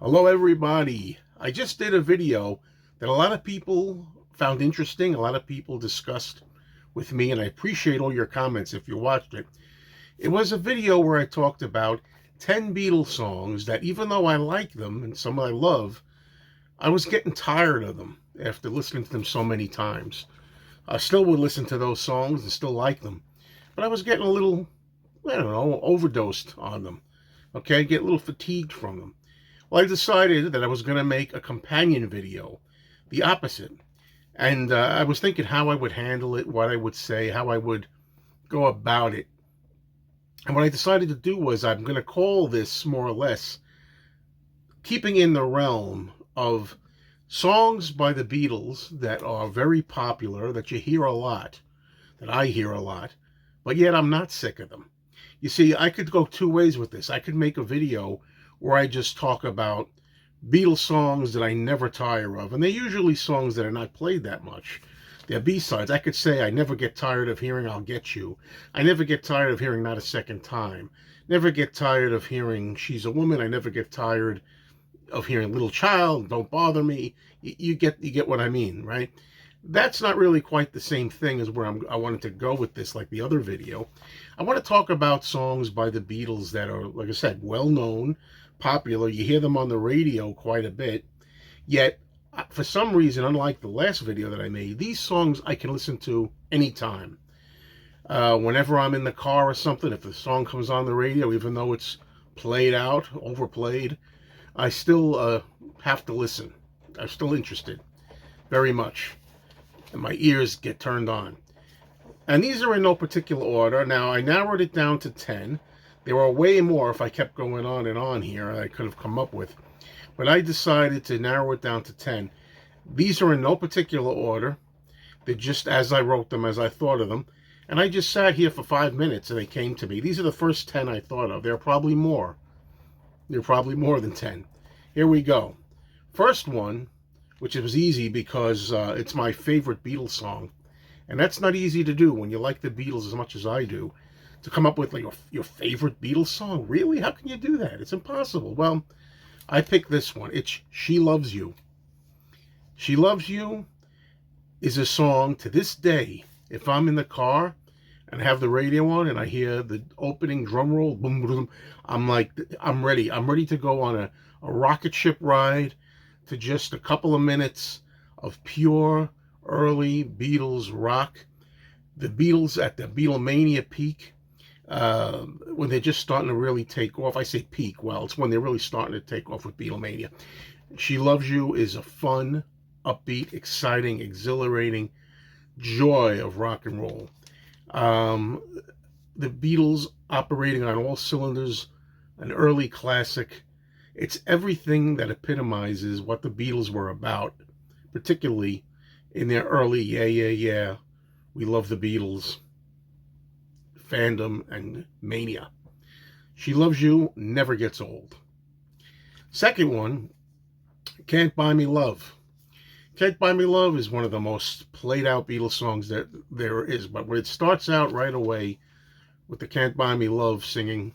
Hello everybody. I just did a video that a lot of people found interesting, a lot of people discussed with me, and I appreciate all your comments if you watched it. It was a video where I talked about 10 Beatles songs that even though I like them and some I love, I was getting tired of them after listening to them so many times. I still would listen to those songs and still like them, but I was getting a little, I don't know, overdosed on them. Okay, get a little fatigued from them. Well, I decided that I was going to make a companion video, the opposite. And I was thinking how I would handle it, what I would say, how I would go about it. And what I decided to do was I'm going to call this more or less keeping in the realm of songs by the Beatles that are very popular, that you hear a lot, that I hear a lot, but yet I'm not sick of them. You see, I could go two ways with this. I could make a video where I just talk about Beatles songs that I never tire of, and they're usually songs that are not played that much. They're B-sides. I could say I never get tired of hearing I'll Get You. I never get tired of hearing Not a Second Time. Never get tired of hearing She's a Woman. I never get tired of hearing Little Child, Don't Bother Me. You get what I mean, right? That's not really quite the same thing as where I wanted to go with this, like the other video. I want to talk about songs by the Beatles that are, like I said, well-known, popular. You hear them on the radio quite a bit. Yet, for some reason, unlike the last video that I made, these songs I can listen to anytime. Whenever I'm in the car or something, if the song comes on the radio, even though it's played out, overplayed, I still have to listen. I'm still interested, very much. And my ears get turned on. And these are in no particular order. Now, I narrowed it down to 10. There are way more if I kept going on and on here I could have come up with. But I decided to narrow it down to 10. These are in no particular order. They're just as I wrote them, as I thought of them. And I just sat here for 5 minutes and they came to me. These are the first 10 I thought of. There are probably more. There are probably more than 10. Here we go. First one, which was easy because it's my favorite Beatles song. And that's not easy to do when you like the Beatles as much as I do. To come up with like your favorite Beatles song. Really? How can you do that? It's impossible. Well, I picked this one. It's She Loves You. She Loves You is a song to this day. If I'm in the car and I have the radio on and I hear the opening drum roll, boom, boom, I'm like, I'm ready. I'm ready to go on a rocket ship ride to just a couple of minutes of pure early Beatles rock. The Beatles at the Beatlemania peak, when they're just starting to really take off. I say peak, well, it's when they're really starting to take off with Beatlemania. She Loves You is a fun, upbeat, exciting, exhilarating joy of rock and roll. The Beatles operating on all cylinders, an early classic. It's everything that epitomizes what the Beatles were about, particularly in their early yeah, we love the Beatles fandom and mania. She Loves You never gets old. Second one, Can't Buy Me Love. Can't Buy Me Love is one of the most played out Beatles songs that there is, but when it starts out right away with the Can't Buy Me Love singing,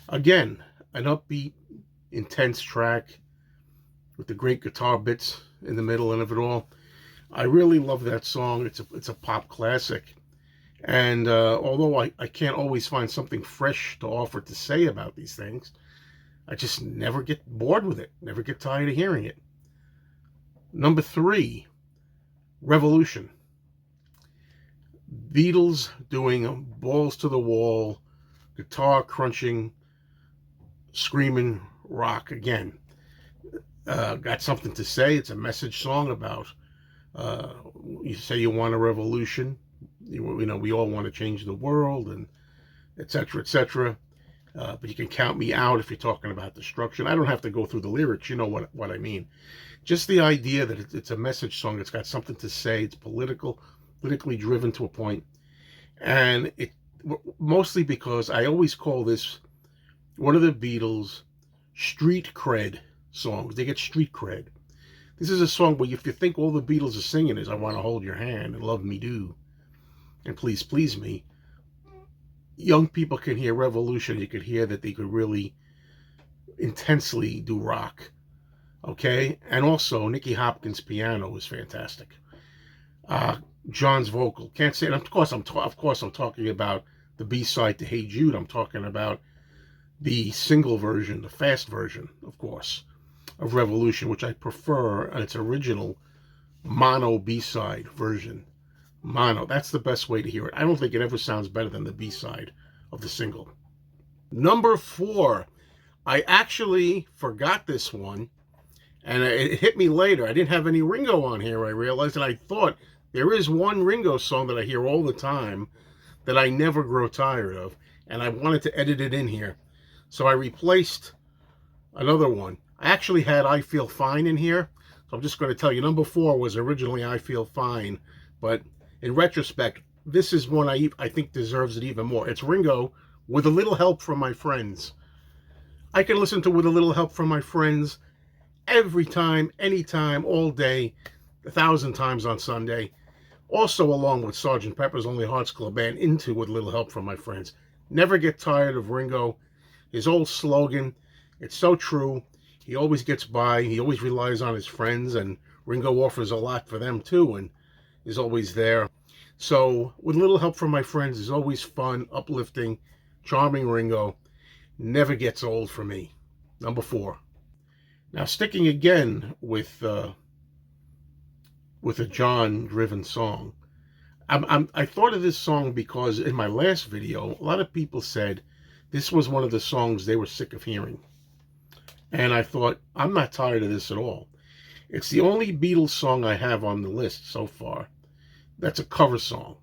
again, an upbeat, intense track with the great guitar bits in the middle and of it all. I really love that song. It's a pop classic. And although I can't always find something fresh to offer to say about these things, I just never get bored with it, never get tired of hearing it. Number 3, Revolution. Beatles doing balls to the wall, guitar crunching, screaming rock again. Got something to say. It's a message song about, you say you want a revolution. You know, we all want to change the world and etc., etc. But you can count me out if you're talking about destruction. I don't have to go through the lyrics. You know what I mean. Just the idea that it's a message song. It's got something to say. It's politically driven to a point. And it mostly because I always call this one of the Beatles' street cred songs. They get street cred. This is a song where if you think all the Beatles are singing is I Want to Hold Your Hand and Love Me Do and Please Please Me, young people can hear Revolution. You could hear that they could really intensely do rock. Okay, and also Nicky Hopkins' piano was fantastic. Uh, John's vocal, can't say. And of course, I'm talking about the B-side to "Hey Jude." I'm talking about the single version, the fast version, of course, of Revolution, which I prefer on its original mono B-side version. Mono, that's the best way to hear it. I don't think it ever sounds better than the B-side of the single. Number 4, I actually forgot this one, and it hit me later. I didn't have any Ringo on here, I realized, and I thought there is one Ringo song that I hear all the time that I never grow tired of, and I wanted to edit it in here. So I replaced another one. I actually had "I Feel Fine" in here, so I'm just going to tell you. Number 4 was originally "I Feel Fine," but in retrospect, this is one I think deserves it even more. It's Ringo, "With a Little Help from My Friends." I can listen to "With a Little Help from My Friends" every time, anytime, all day, 1,000 times on Sunday. Also, along with Sgt. Pepper's Lonely Hearts Club Band, into "With a Little Help from My Friends." Never get tired of Ringo. His old slogan, it's so true. He always gets by. He always relies on his friends, and Ringo offers a lot for them too, and is always there. So, "With a Little Help from My Friends" is always fun, uplifting, charming Ringo. Never gets old for me. Number 4. Now, sticking again with a John-driven song, I thought of this song because in my last video, a lot of people said this was one of the songs they were sick of hearing. And I thought, I'm not tired of this at all. It's the only Beatles song I have on the list so far that's a cover song.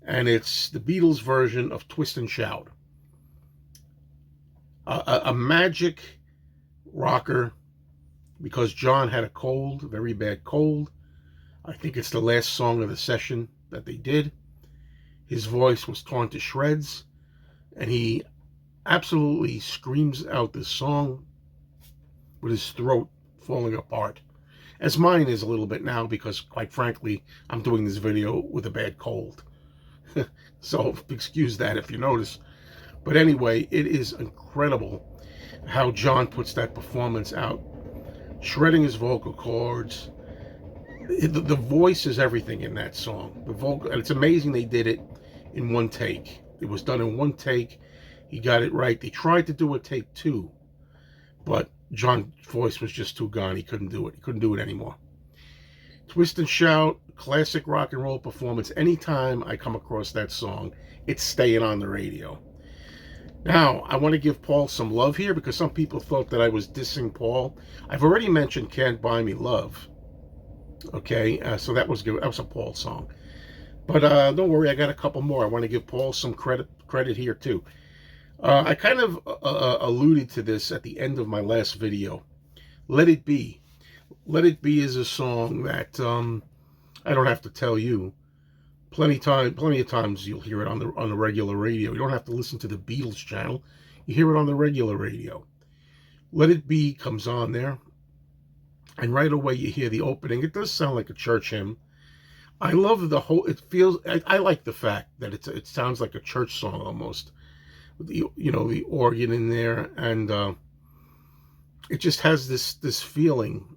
And it's the Beatles version of "Twist and Shout." A magic rocker, because John had a cold, a very bad cold. I think it's the last song of the session that they did. His voice was torn to shreds, and he absolutely screams out this song with his throat falling apart. As mine is a little bit now, because quite frankly, I'm doing this video with a bad cold. So excuse that if you notice. But anyway, it is incredible how John puts that performance out, shredding his vocal cords. The voice is everything in that song. The vocal, and it's amazing they did it in one take. It was done in one take. He got it right. They tried to do a take 2, but John's voice was just too gone. He couldn't do it. He couldn't do it anymore. "Twist and Shout," classic rock and roll performance. Anytime I come across that song, it's staying on the radio. Now, I want to give Paul some love here, because some people thought that I was dissing Paul. I've already mentioned "Can't Buy Me Love." Okay, so that was good. That was a Paul song. But don't worry, I got a couple more. I want to give Paul some credit here too. I kind of alluded to this at the end of my last video. "Let It Be." "Let It Be" is a song that I don't have to tell you. Plenty of times you'll hear it on the regular radio. You don't have to listen to the Beatles channel. You hear it on the regular radio. "Let It Be" comes on there, and right away you hear the opening. It does sound like a church hymn. I love the whole. It feels. I like the fact that it sounds like a church song almost. With the organ in there, and it just has this feeling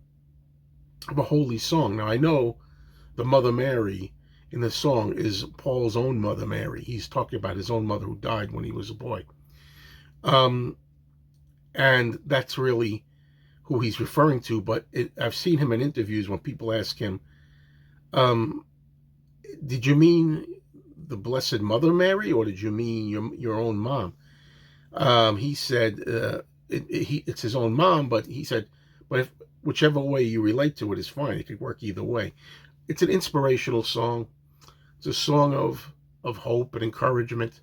of a holy song. Now I know the Mother Mary in the song is Paul's own Mother Mary. He's talking about his own mother who died when he was a boy. And that's really who he's referring to. But I've seen him in interviews when people ask him, did you mean the Blessed Mother Mary, or did you mean your own mom? He said it's his own mom, but he said, but whichever way you relate to it is fine. It could work either way. It's an inspirational song. It's a song of hope and encouragement.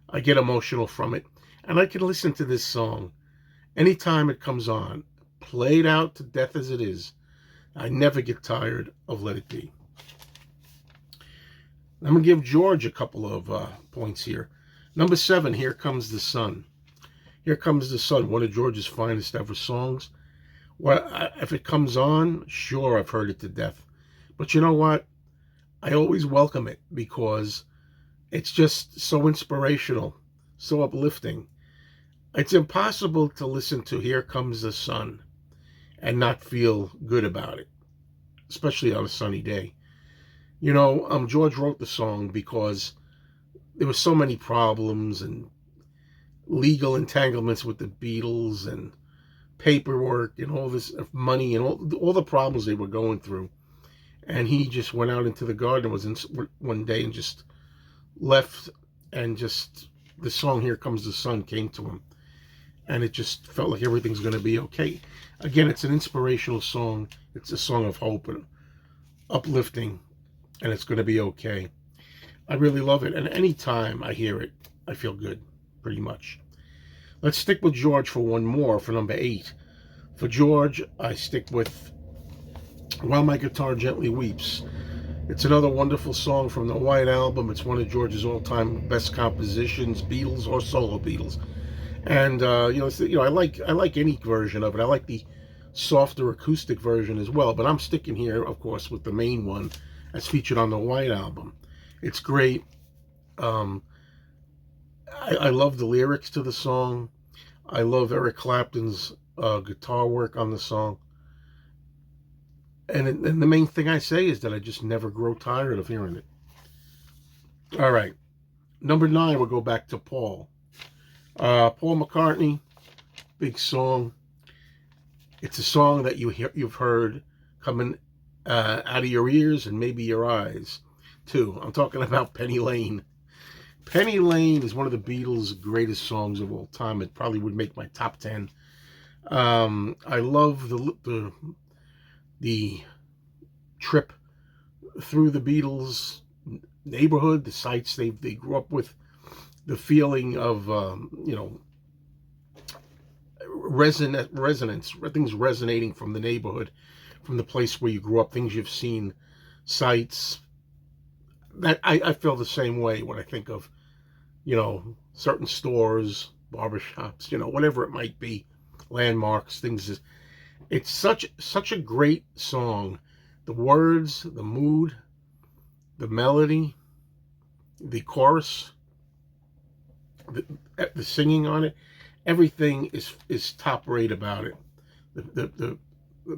I get emotional from it, and I can listen to this song anytime it comes on, played out to death as it is. I never get tired of "Let It Be." I'm going to give George a couple of points here. Number 7, "Here Comes the Sun." "Here Comes the Sun," one of George's finest ever songs. Well, if it comes on, sure, I've heard it to death. But you know what? I always welcome it, because it's just so inspirational, so uplifting. It's impossible to listen to "Here Comes the Sun" and not feel good about it, especially on a sunny day. George wrote the song because there were so many problems and legal entanglements with the Beatles and paperwork and all this money and all the problems they were going through. And he just went out into the garden one day and just left, and just the song "Here Comes the Sun" came to him, and it just felt like everything's going to be okay. Again, it's an inspirational song. It's a song of hope and uplifting, and it's going to be okay. I really love it, and any time I hear it, I feel good, pretty much. Let's stick with George for one more, for number 8. For George, I stick with "While My Guitar Gently Weeps." It's another wonderful song from the White Album. It's one of George's all-time best compositions, Beatles or solo Beatles. And I like any version of it. I like the softer acoustic version as well. But I'm sticking here, of course, with the main one as featured on the White Album. It's great. I love the lyrics to the song. I love Eric Clapton's guitar work on the song. And the main thing I say is that I just never grow tired of hearing it. All right. Number 9, we'll go back to Paul. Paul McCartney, big song. It's a song that you've heard coming out of your ears and maybe your eyes, too. I'm talking about Penny Lane. Penny Lane is one of the Beatles' greatest songs of all time. It probably would make my top 10. I love the trip through the Beatles neighborhood, the sights they grew up with, the feeling of resonance, things resonating from the neighborhood, from the place where you grew up, things you've seen, sights. That I feel the same way when I think of certain stores, barbershops, whatever it might be, landmarks, things. It's such a great song. The words, the mood, the melody, the chorus, the singing on it, everything is top rate about it. The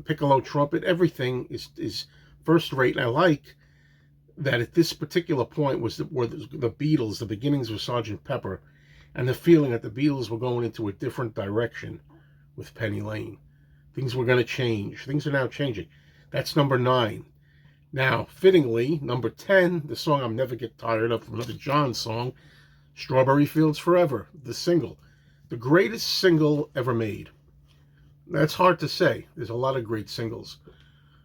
piccolo trumpet, everything is first rate. And I like that at this particular point where the Beatles, the beginnings of Sgt. Pepper, and the feeling that the Beatles were going into a different direction with Penny Lane. Things were going to change. Things are now changing. That's number 9. Now, fittingly, number 10, the song I'm never get tired of, another John song, "Strawberry Fields Forever," the single. The greatest single ever made. That's hard to say. There's a lot of great singles.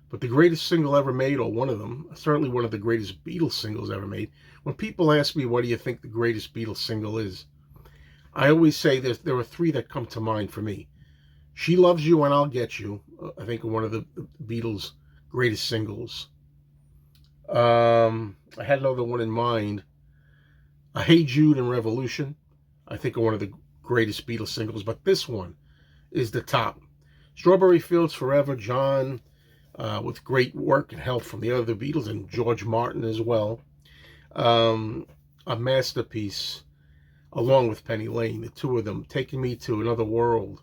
But the greatest single ever made, or one of them, certainly one of the greatest Beatles singles ever made. When people ask me, what do you think the greatest Beatles single is? I always say there are 3 that come to mind for me. "She Loves You and I'll Get You," I think, are one of the Beatles' greatest singles. I had another one in mind. "Hey Jude" and "Revolution," I think, are one of the greatest Beatles singles. But this one is the top. "Strawberry Fields Forever," John, with great work and help from the other Beatles and George Martin as well. A masterpiece, along with Penny Lane, the 2 of them, taking me to another world.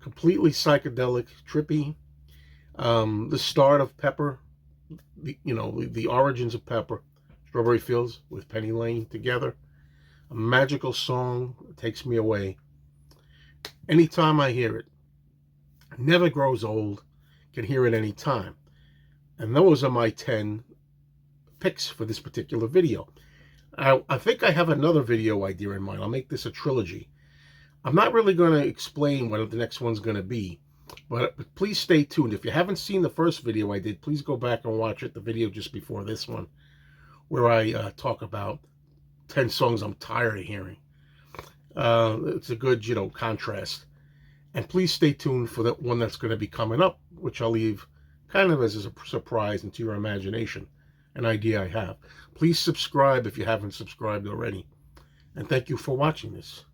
Completely psychedelic, trippy. The start of Pepper, the origins of Pepper, "Strawberry Fields" with Penny Lane together. A magical song. It takes me away. Anytime I hear it. Never grows old. Can hear it any time. And those are my 10 picks for this particular video. I think I have another video idea in mind. I'll make this a trilogy. I'm not really going to explain what the next one's going to be, but please stay tuned. If you haven't seen the first video I did, please go back and watch it, the video just before this one, where I talk about 10 songs I'm tired of hearing. It's a good, contrast. And please stay tuned for that one that's going to be coming up, which I'll leave kind of as a surprise into your imagination, an idea I have. Please subscribe if you haven't subscribed already. And thank you for watching this.